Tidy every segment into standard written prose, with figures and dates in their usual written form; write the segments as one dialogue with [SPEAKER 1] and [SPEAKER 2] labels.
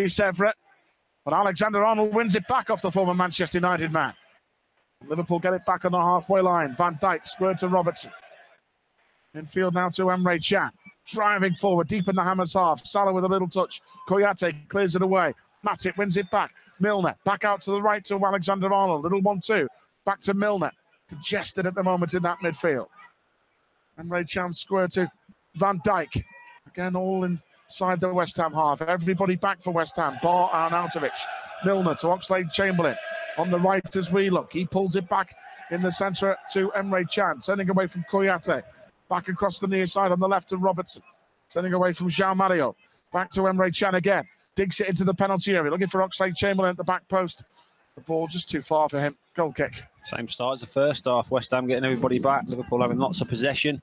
[SPEAKER 1] Separate, but Alexander-Arnold wins it back off the former Manchester United man. Liverpool get it back on the halfway line. Van Dijk squared to Robertson. Infield now to Emre Can. Driving forward, deep in the Hammers half. Salah with a little touch. Kouyate clears it away. Matip wins it back. Milner back out to the right to Alexander-Arnold. Little 1-2. Back to Milner. Congested at the moment in that midfield. Emre Can squared to Van Dijk. Again, all inside the West Ham half. Everybody back for West Ham. Bar Arnautovic. Milner to Oxlade-Chamberlain. On the right as we look. He pulls it back in the centre to Emre Can. Turning away from Kouyate. Back across the near side on the left to Robertson. Turning away from João Mario. Back to Emre Can again. Digs it into the penalty area. Looking for Oxlade-Chamberlain at the back post. The ball just too far for him. Goal kick.
[SPEAKER 2] Same start as the first half. West Ham getting everybody back. Liverpool having lots of possession.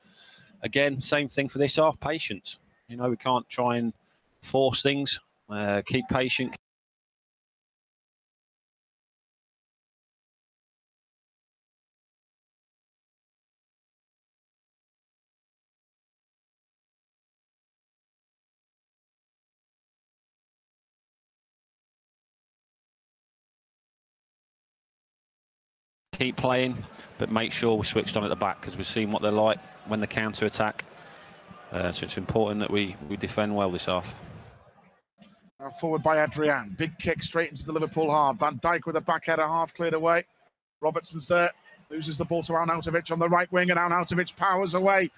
[SPEAKER 2] Again, same thing for this half. Patience. You know, we can't try and force things. Keep patient. Keep playing, but make sure we're switched on at the back, because we've seen what they're like when they counter attack. So it's important that we defend well this half.
[SPEAKER 1] Now forward by Adrian. Big kick straight into the Liverpool half. Van Dijk with a back header, half cleared away. Robertson's there. Loses the ball to Arnautovic on the right wing, and Arnautovic powers away.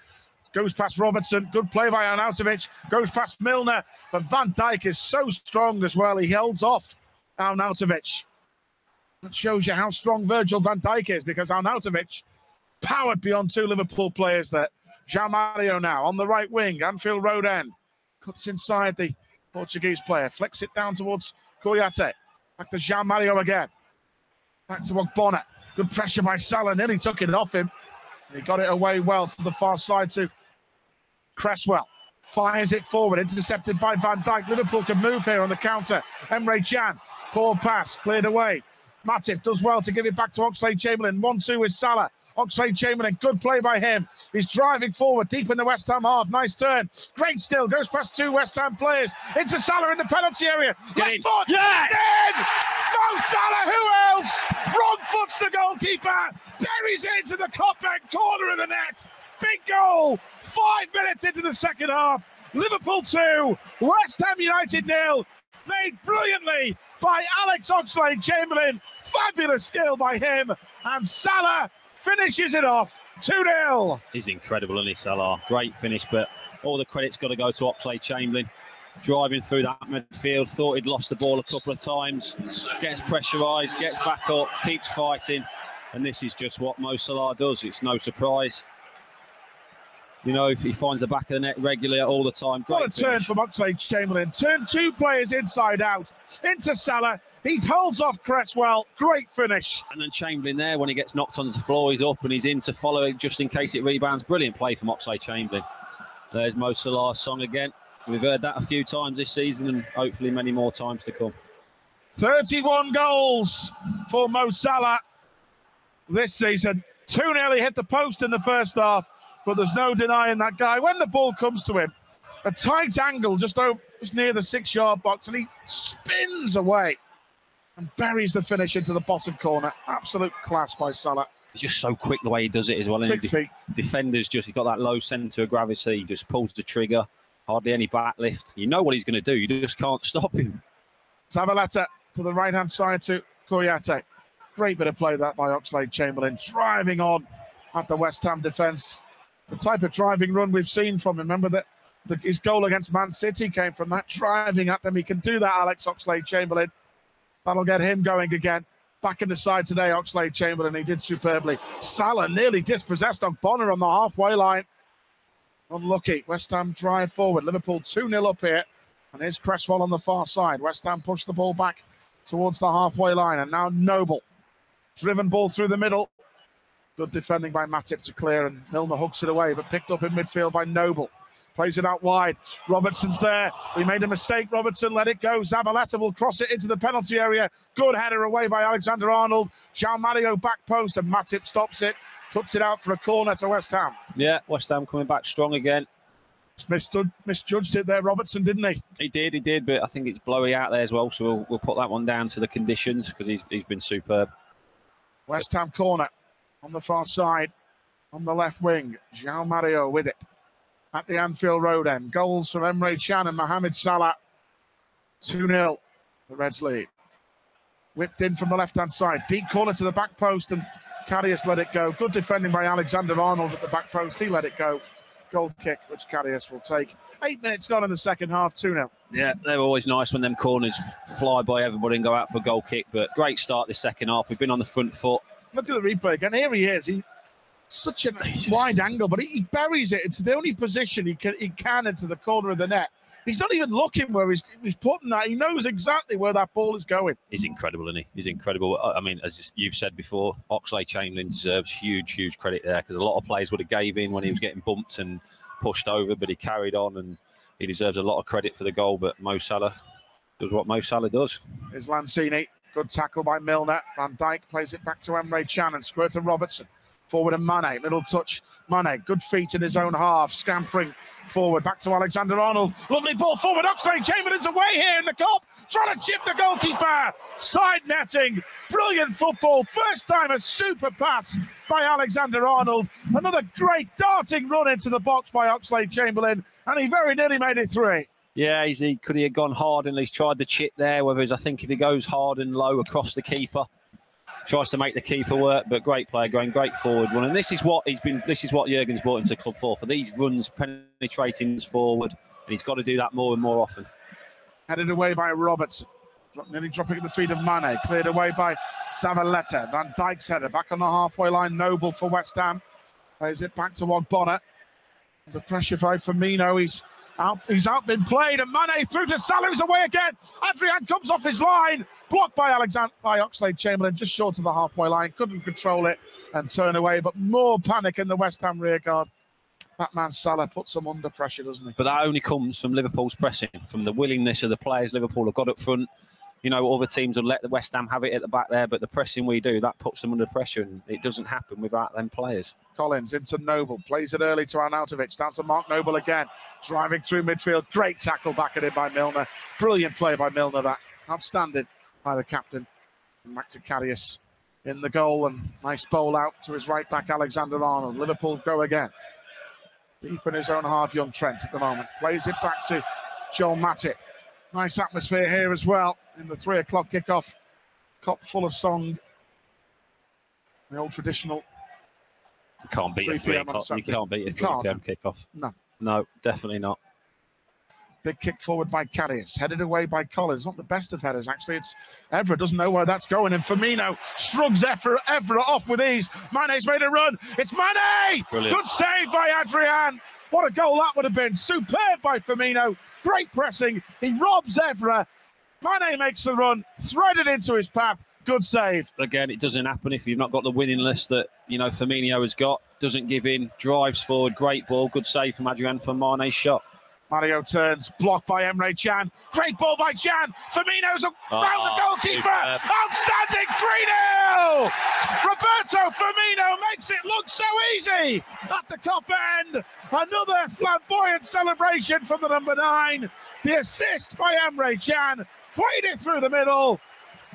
[SPEAKER 1] Goes past Robertson. Good play by Arnautovic. Goes past Milner. But Van Dijk is so strong as well. He holds off Arnautovic. That shows you how strong Virgil van Dijk is, because Arnautovic powered beyond two Liverpool players there. João Mario now on the right wing, Anfield Road end. Cuts inside the Portuguese player. Flicks it down towards Kouyate. Back to João Mario again. Back to Ogbonna. Good pressure by Salah. Nearly took it off him. He got it away well to the far side to Cresswell. Fires it forward. Intercepted by Van Dijk. Liverpool can move here on the counter. Emre Can. Poor pass. Cleared away. Matip does well to give it back to Oxlade-Chamberlain. 1-2 with Salah. Oxlade-Chamberlain, good play by him. He's driving forward deep in the West Ham half. Nice turn. Great still. Goes past two West Ham players. Into Salah in the penalty area. Left foot.
[SPEAKER 2] Yeah!
[SPEAKER 1] In! Mo Salah, who else? Wrong foot's the goalkeeper. Buries it into the top-end corner of the net. Big goal. 5 minutes into the second half. Liverpool 2. West Ham United 0. Made brilliantly by Alex Oxlade-Chamberlain. Fabulous skill by him. And Salah finishes it off 2-0.
[SPEAKER 2] He's incredible, isn't he, Salah? Great finish, but all the credit's got to go to Oxlade-Chamberlain. Driving through that midfield, thought he'd lost the ball a couple of times. Gets pressurised, gets back up, keeps fighting. And this is just what Mo Salah does. It's no surprise. You know, if he finds the back of the net regularly all the time.
[SPEAKER 1] What a turn from Oxlade-Chamberlain. Turned two players inside out. Into Salah. He holds off Cresswell. Great finish.
[SPEAKER 2] And then Chamberlain there, when he gets knocked onto the floor, he's up and he's in to follow it just in case it rebounds. Brilliant play from Oxlade-Chamberlain. There's Mo Salah's song again. We've heard that a few times this season and hopefully many more times to come.
[SPEAKER 1] 31 goals for Mo Salah this season. 2-0, he hit the post in the first half. But there's no denying that guy. When the ball comes to him, a tight angle just near the 6-yard box, and he spins away and buries the finish into the bottom corner. Absolute class by Salah.
[SPEAKER 2] He's just so quick the way he does it as well.
[SPEAKER 1] Quick feet.
[SPEAKER 2] Defenders he's got that low centre of gravity. He just pulls the trigger. Hardly any back lift. You know what he's going to do. You just can't stop him.
[SPEAKER 1] Zabaleta to the right-hand side to Kouyate. Great bit of play that by Oxlade-Chamberlain. Driving on at the West Ham defence. The type of driving run we've seen from him. Remember that his goal against Man City came from that driving at them. He can do that, Alex Oxlade-Chamberlain. That'll get him going again. Back in the side today, Oxlade-Chamberlain. He did superbly. Salah nearly dispossessed Ogbonna on the halfway line. Unlucky. West Ham drive forward. Liverpool 2-0 up here. And here's Cresswell on the far side. West Ham push the ball back towards the halfway line. And now Noble. Driven ball through the middle. Good defending by Matip to clear, and Milner hooks it away, but picked up in midfield by Noble. Plays it out wide. Robertson's there. We made a mistake. Robertson let it go. Zabaleta will cross it into the penalty area. Good header away by Alexander-Arnold. João Mario back post, and Matip stops it. Cuts it out for a corner to West Ham.
[SPEAKER 2] Yeah, West Ham coming back strong again.
[SPEAKER 1] Misjudged it there, Robertson, didn't he?
[SPEAKER 2] He did, but I think it's blowy out there as well, so we'll put that one down to the conditions because he's been superb.
[SPEAKER 1] West Ham corner on the far side, on the left wing. João Mario with it at the Anfield Road end. Goals from Emre Can and Mohamed Salah. 2-0, the Reds lead. Whipped in from the left-hand side. Deep corner to the back post, and Karius let it go. Good defending by Alexander-Arnold at the back post. He let it go. Goal kick, which Karius will take. 8 minutes gone in the second half, 2-0.
[SPEAKER 2] Yeah, they're always nice when them corners fly by everybody and go out for a goal kick, but great start this second half. We've been on the front foot.
[SPEAKER 1] Look at the replay again. Here he is. He's such a wide angle, but he buries it. It's the only position he can into the corner of the net. He's not even looking where he's putting that. He knows exactly where that ball is going.
[SPEAKER 2] He's incredible, isn't he? He's incredible. I mean, as you've said before, Oxlade-Chamberlain deserves huge credit there, because a lot of players would have gave in when he was getting bumped and pushed over, but he carried on, and he deserves a lot of credit for the goal. But Mo Salah does what Mo Salah does.
[SPEAKER 1] Here's Lanzini. Good tackle by Milner. Van Dijk plays it back to Emre Can and square to Robertson. Forward and Mane, little touch. Mane, good feet in his own half, scampering forward, back to Alexander-Arnold. Lovely ball forward, Oxlade-Chamberlain's away here in the Kop, trying to chip the goalkeeper. Side netting, brilliant football. First time a super pass by Alexander-Arnold. Another great darting run into the box by Oxlade-Chamberlain, and he very nearly made it 3.
[SPEAKER 2] Yeah, could he have gone hard, and he's tried the chip there, whether I think if he goes hard and low across the keeper, tries to make the keeper work, but great player, going great forward one. And this is what Jurgen's brought him to club for these runs, penetrating forward, and he's got to do that more and more often.
[SPEAKER 1] Headed away by Robertson, nearly dropping at the feet of Mane, cleared away by Zavaleta. Van Dijk's header back on the halfway line. Noble for West Ham, plays it back to Ogbonna. The pressure by Firmino, he's out been played, and Mane through to Salah, who's away again. Adrian comes off his line, blocked by Oxlade-Chamberlain, just short of the halfway line, couldn't control it and turn away, but more panic in the West Ham rear guard. That man Salah puts them under pressure, doesn't he?
[SPEAKER 2] But that only comes from Liverpool's pressing, from the willingness of the players Liverpool have got up front. You know, other teams will let the West Ham have it at the back there, but the pressing we do, that puts them under pressure, and it doesn't happen without them players.
[SPEAKER 1] Collins into Noble, plays it early to Arnautovic, down to Mark Noble again, driving through midfield. Great tackle back at him by Milner. Brilliant play by Milner, that. Outstanding by the captain. And back to Karius in the goal, and nice bowl out to his right back, Alexander-Arnold. Liverpool go again. Deep in his own half, young Trent at the moment. Plays it back to Joel Matip. Nice atmosphere here as well in the 3 o'clock kickoff. Kop full of song. The old traditional.
[SPEAKER 2] You can't beat a 3 o'clock. You can't beat a 3 p.m. kickoff. No, definitely not.
[SPEAKER 1] Big kick forward by Karius, headed away by Collins. Not the best of headers, actually. It's Evra doesn't know where that's going, and Firmino shrugs Evra off with ease. Mane's made a run. It's Mane!
[SPEAKER 2] Brilliant.
[SPEAKER 1] Good save by Adrian. What a goal that would have been. Superb by Firmino. Great pressing. He robs Evra. Mane makes the run, threaded into his path. Good save.
[SPEAKER 2] Again, it doesn't happen if you've not got the winning list that, you know, Firmino has got. Doesn't give in, drives forward. Great ball. Good save from Adrian for Mane's shot.
[SPEAKER 1] Mario turns, blocked by Emre Can. Great ball by Can. Firmino's around the goalkeeper. Outstanding 3-0. Roberto Firmino makes it look so easy at the Kop end. Another flamboyant celebration from the number 9. The assist by Emre Can. Played it through the middle.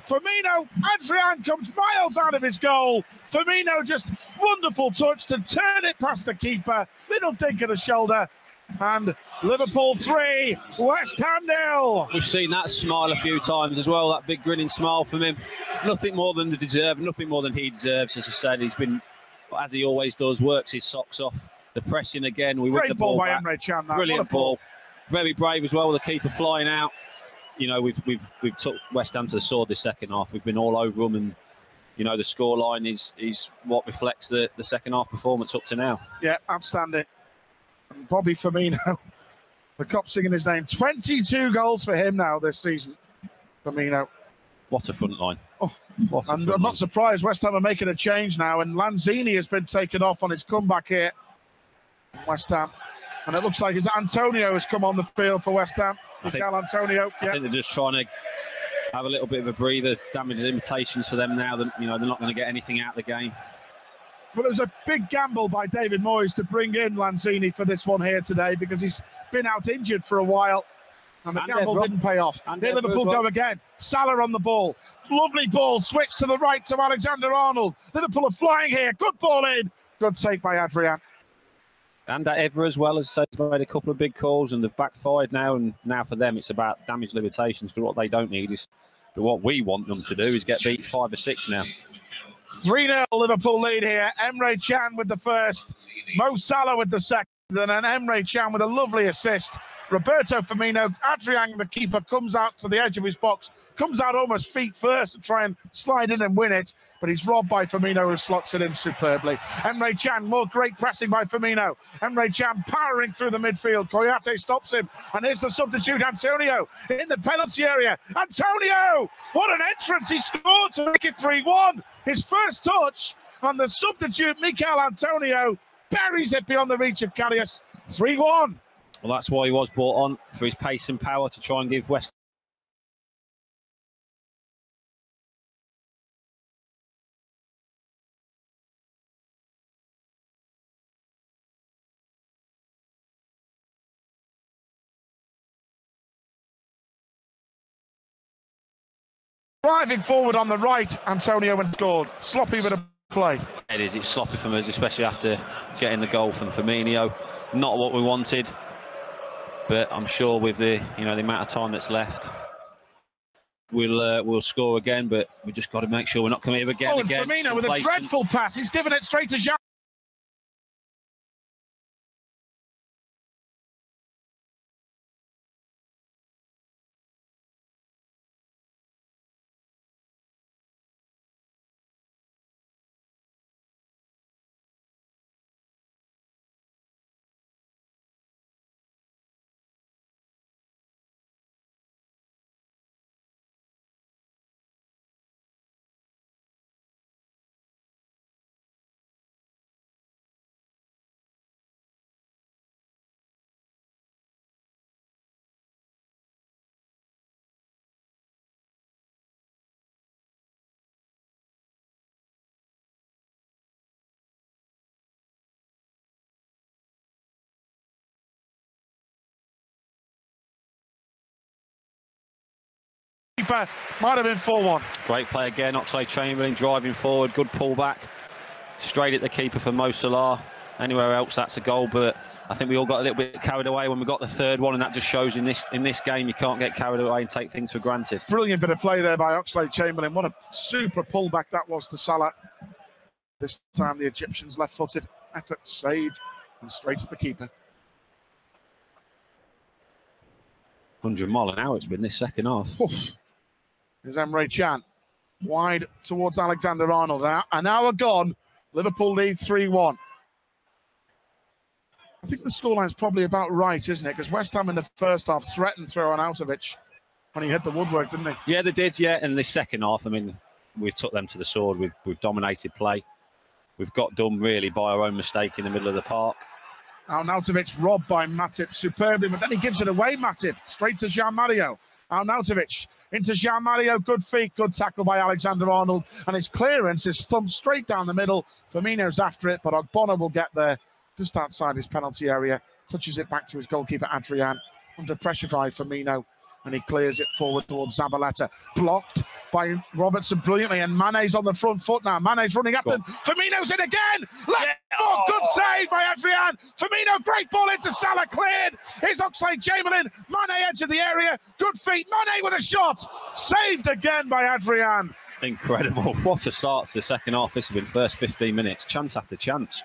[SPEAKER 1] Firmino, Adrian comes miles out of his goal. Firmino just wonderful touch to turn it past the keeper. Little dink of the shoulder. And Liverpool 3, West Ham 0.
[SPEAKER 2] We've seen that smile a few times as well, that big grinning smile from him. Nothing more than he deserves. As I said, he's been, as he always does, works his socks off. The pressing again, we win the ball
[SPEAKER 1] by
[SPEAKER 2] back.
[SPEAKER 1] Emre Can.
[SPEAKER 2] Brilliant ball. Very brave as well, with the keeper flying out. You know, we've took West Ham to the sword this second half. We've been all over them, and you know the scoreline is what reflects the second half performance up to now.
[SPEAKER 1] Yeah, outstanding. And Bobby Firmino, the Kop singing his name. 22 goals for him now this season. Firmino.
[SPEAKER 2] What a front line.
[SPEAKER 1] Oh, and I'm not surprised West Ham are making a change now, and Lanzini has been taken off on his comeback here. West Ham. And it looks like Antonio has come on the field for West Ham. Miguel Antonio.
[SPEAKER 2] I think they're just trying to have a little bit of a breather. Damage imitations for them now. That, you know, they're not going to get anything out of the game.
[SPEAKER 1] Well, it was a big gamble by David Moyes to bring in Lanzini for this one here today, because he's been out injured for a while. And the gamble didn't pay off. Here Liverpool go again. Salah on the ball. Lovely ball. Switch to the right to Alexander-Arnold. Liverpool are flying here. Good ball in. Good take by Adrian.
[SPEAKER 2] And Evra as well has made a couple of big calls and they've backfired now. And now for them, it's about damage limitations. But what they don't need is, but what we want them to do is get beat 5 or 6 now.
[SPEAKER 1] 3-0 Liverpool lead here. Emre Can with the first. Mo Salah with the second. And then Emre Can with a lovely assist. Roberto Firmino, Adrian, the keeper, comes out to the edge of his box, comes out almost feet first to try and slide in and win it, but he's robbed by Firmino, who slots it in superbly. Emre Can, more great pressing by Firmino. Emre Can powering through the midfield. Koyate stops him, and here's the substitute, Antonio, in the penalty area. Antonio! What an entrance! He scored to make it 3-1. His first touch, and the substitute, Mikel Antonio, buries it beyond the reach of Karius. 3-1.
[SPEAKER 2] Well, that's why he was brought on, for his pace and power to try and give West.
[SPEAKER 1] Driving forward on the right, Antonio and scored. Sloppy bit of play.
[SPEAKER 2] It is. It's sloppy from us, especially after getting the goal from Firmino. Not what we wanted. But I'm sure with the the amount of time that's left, we'll score again. But we just got to make sure we're not coming here again.
[SPEAKER 1] Oh, and Firmino with a dreadful pass. He's given it straight to Jean. Might have been 4-1.
[SPEAKER 2] Great play again, Oxlade-Chamberlain driving forward, good pullback, straight at the keeper for Mo Salah. Anywhere else, that's a goal, but I think we all got a little bit carried away when we got the third one, and that just shows in this game you can't get carried away and take things for granted.
[SPEAKER 1] Brilliant bit of play there by Oxlade-Chamberlain. What a super pullback that was to Salah. This time the Egyptians left-footed, effort saved, and straight at the keeper.
[SPEAKER 2] 100 mile an hour it's been this second half.
[SPEAKER 1] Oof. Here's Emre Can, wide towards Alexander-Arnold. An hour gone, Liverpool lead 3-1. I think the scoreline's probably about right, isn't it? Because West Ham in the first half threatened through on Arnautovic when he hit the woodwork, didn't he?
[SPEAKER 2] Yeah, they did, yeah. And this second half, I mean, we've took them to the sword. We've dominated play. We've got done, really, by our own mistake in the middle of the park.
[SPEAKER 1] Arnautovic robbed by Matip superbly, but then he gives it away, Matip, straight to Jean-Mario. Arnautovic into Jean-Mario, good feet, good tackle by Alexander-Arnold, and his clearance is thumped straight down the middle. Firmino's after it, but Ogbonna will get there just outside his penalty area, touches it back to his goalkeeper Adrian, under pressure by Firmino, and he clears it forward towards Zabaleta. Blocked by Robertson brilliantly, and Mane's on the front foot now. Mane's running at them. Firmino's in again. Left foot, good save by Adrian. Firmino, great ball into Salah, cleared. Here's Oxlade-Chamberlain. Mane edge of the area. Good feet. Mane with a shot. Saved again by Adrian.
[SPEAKER 2] Incredible. What a start to the second half. This has been first 15 minutes. Chance after chance.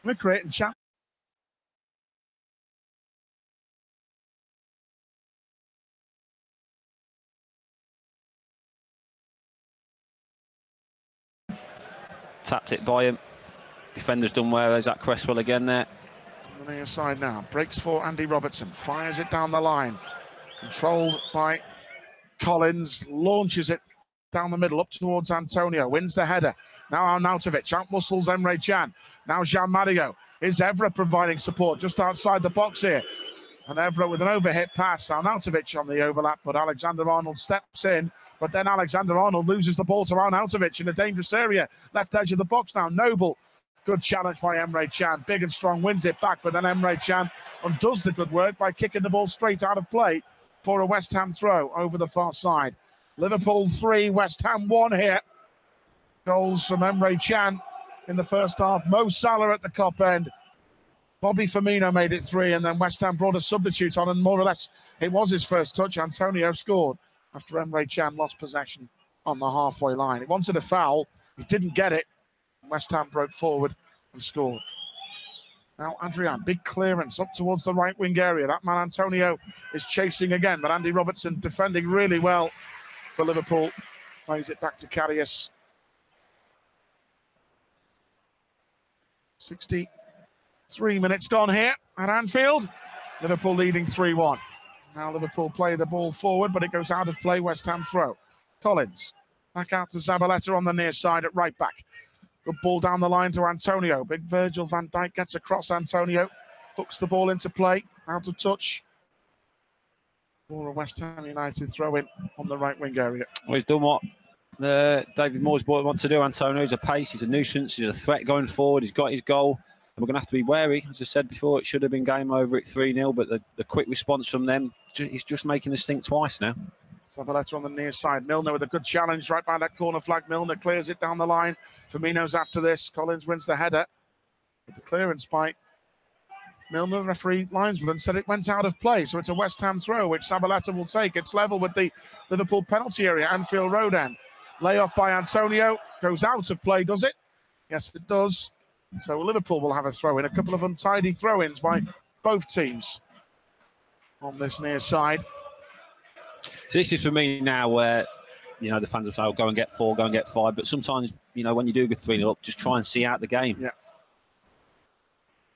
[SPEAKER 1] We're creating chance.
[SPEAKER 2] Tapped it by him. Defender's done well. There's that Cresswell again there.
[SPEAKER 1] On the near side now. Breaks for Andy Robertson. Fires it down the line. Controlled by Collins. Launches it down the middle up towards Antonio. Wins the header. Now Arnautovic. Outmuscles Emre Can. Now Jean-Mario. Is Evra providing support just outside the box here? And Evra with an overhit pass. Arnautovic on the overlap, but Alexander-Arnold steps in. But then Alexander-Arnold loses the ball to Arnautovic in a dangerous area. Left edge of the box now. Noble Good challenge by Emre Can. Big and strong, wins it back, but then Emre Can undoes the good work by kicking the ball straight out of play for a West Ham throw over the far side. Liverpool 3, West Ham 1 here. Goals from Emre Can in the first half. Mo Salah at the top end. Bobby Firmino made it 3, and then West Ham brought a substitute on, and more or less it was his first touch. Antonio scored after Emre Can lost possession on the halfway line. He wanted a foul, he didn't get it. West Ham broke forward and scored. Now Adrian, big clearance up towards the right wing area. That man Antonio is chasing again, but Andy Robertson defending really well for Liverpool. Plays it back to Karius. 63 minutes gone here at Anfield. Liverpool leading 3-1. Now Liverpool play the ball forward, but it goes out of play. West Ham throw. Collins back out to Zabaleta on the near side at right back. Good ball down the line to Antonio. Big Virgil van Dijk gets across Antonio. Hooks the ball into play. Out of touch. For a West Ham United throw in on the right wing area.
[SPEAKER 2] Well, he's done what David Moore's boy wants to do. Antonio, he's a pace, he's a nuisance, he's a threat going forward. He's got his goal. And we're going to have to be wary. As I said before, it should have been game over at 3-0, but the quick response from them, he's just making us think twice now.
[SPEAKER 1] Zabaleta on the near side. Milner with a good challenge right by that corner flag. Milner clears it down the line. Firmino's after this. Collins wins the header. With the clearance by Milner, the referee linesman said it went out of play. So it's a West Ham throw, which Zabaleta will take. It's level with the Liverpool penalty area, Anfield Road end. Layoff by Antonio. Goes out of play, does it? Yes, it does. So Liverpool will have a throw in. A couple of untidy throw-ins by both teams on this near side.
[SPEAKER 2] So this is for me now where, you know, the fans will say, oh, go and get 4, go and get 5. But sometimes, you know, when you do go 3-0 up, just try and see out the game. Yeah.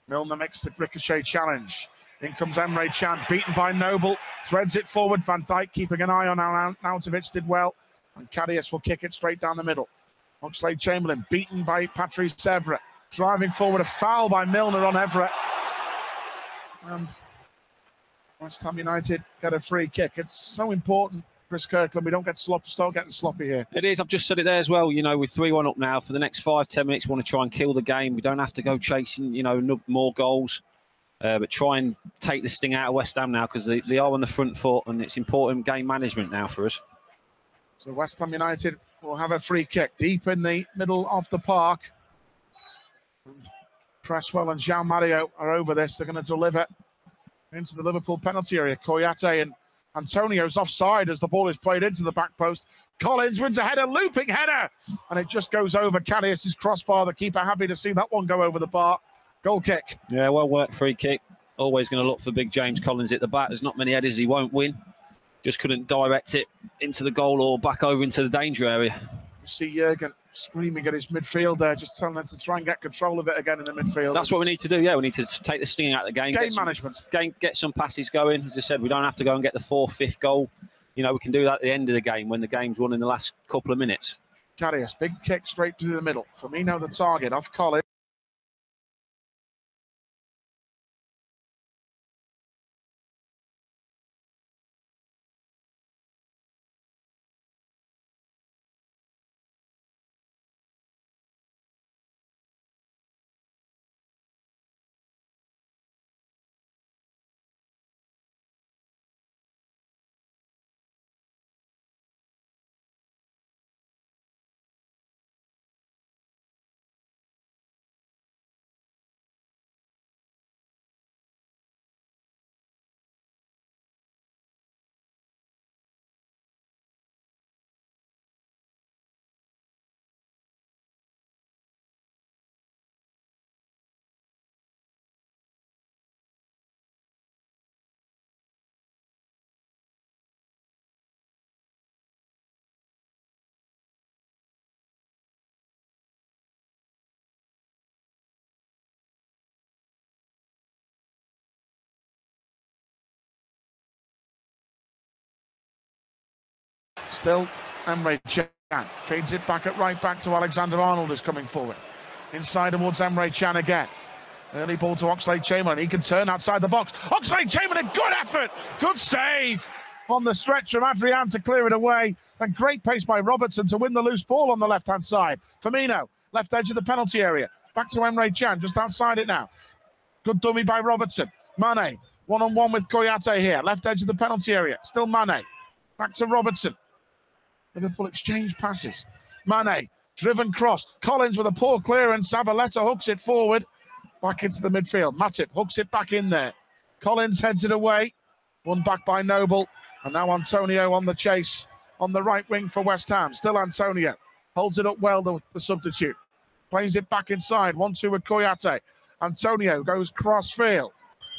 [SPEAKER 1] Milner makes the ricochet challenge. In comes Emre Can, beaten by Noble. Threads it forward. Van Dijk keeping an eye on Arnautovic, did well. And Karius will kick it straight down the middle. Oxlade-Chamberlain beaten by Patrice Evra. Driving forward, a foul by Milner on Evra. And West Ham United get a free kick. It's so important, Chris Kirkland, we don't get start getting sloppy here.
[SPEAKER 2] It is. I've just said it there as well. You know, we're 3-1 up now. For the next 5-10 minutes, we want to try and kill the game. We don't have to go chasing, you know, more goals. But try and take the sting out of West Ham now, because they are on the front foot, and it's important game management now for us.
[SPEAKER 1] So West Ham United will have a free kick deep in the middle of the park. And Cresswell and Jean Mario are over this. They're going to deliver into the Liverpool penalty area. Koyate and Antonio's offside as the ball is played into the back post. Collins wins a header, looping header, and it just goes over Karius' crossbar. The keeper happy to see that one go over the bar. Goal kick.
[SPEAKER 2] Yeah, well worked free kick. Always going to look for big James Collins at the back. There's not many headers he won't win. Just couldn't direct it into the goal or back over into the danger area.
[SPEAKER 1] You see Jurgen screaming at his midfield there, just telling them to try and get control of it again in the midfield.
[SPEAKER 2] That's what we need to do, yeah. We need to take the sting out of the game.
[SPEAKER 1] Game management.
[SPEAKER 2] Get some passes going. As I said, we don't have to go and get the 4th, 5th goal. You know, we can do that at the end of the game when the game's won in the last couple of minutes.
[SPEAKER 1] Karius, big kick straight to the middle. Firmino the target, off Collins. Still, Emre Can feeds it back at right back to Alexander-Arnold, is coming forward. Inside towards Emre Can again. Early ball to Oxlade-Chamberlain. He can turn outside the box. Oxlade-Chamberlain, good effort, good save on the stretch from Adrian to clear it away. And great pace by Robertson to win the loose ball on the left-hand side. Firmino, left edge of the penalty area. Back to Emre Can, just outside it now. Good dummy by Robertson. Mane, one-on-one with Koyate here. Left edge of the penalty area. Still Mane. Back to Robertson. Liverpool exchange passes. Mane, driven cross. Collins with a poor clearance. Zabaleta hooks it forward. Back into the midfield. Matip hooks it back in there. Collins heads it away. Won back by Noble. And now Antonio on the chase on the right wing for West Ham. Still Antonio. Holds it up well, the substitute. Plays it back inside. 1-2 with Koyate. Antonio goes cross-field.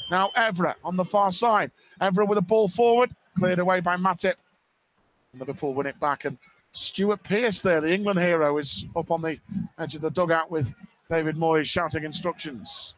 [SPEAKER 1] Now Evra on the far side. Evra with a ball forward. Cleared away by Matip. Liverpool win it back. And Stuart Pearce there, the England hero, is up on the edge of the dugout with David Moyes shouting instructions.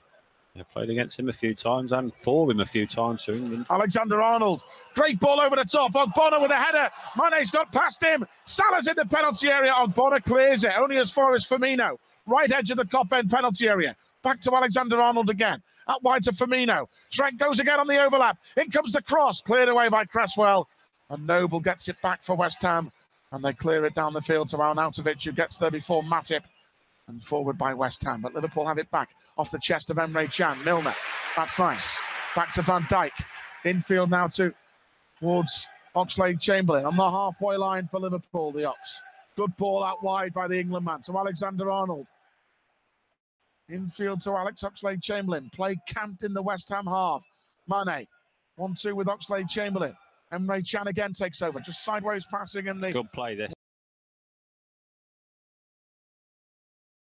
[SPEAKER 2] Yeah, played against him a few times and for him a few times for England.
[SPEAKER 1] Alexander-Arnold, great ball over the top. Ogbonna with a header. Mane's got past him. Salah's in the penalty area. Ogbonna clears it, only as far as Firmino. Right edge of the Kop-end penalty area. Back to Alexander-Arnold again. Out wide to Firmino. Trent goes again on the overlap. In comes the cross, cleared away by Cresswell. And Noble gets it back for West Ham. And they clear it down the field to Arnautovic, who gets there before Matip. And forward by West Ham. But Liverpool have it back off the chest of Emre Can. Milner. That's nice. Back to Van Dijk. Infield now towards Oxlade-Chamberlain. On the halfway line for Liverpool, the Ox. Good ball out wide by the England man to Alexander-Arnold. Infield to Alex Oxlade-Chamberlain. Play camped in the West Ham half. Mane. 1-2 with Oxlade-Chamberlain. Emre Can again takes over. Just sideways passing in the...
[SPEAKER 2] Good play this.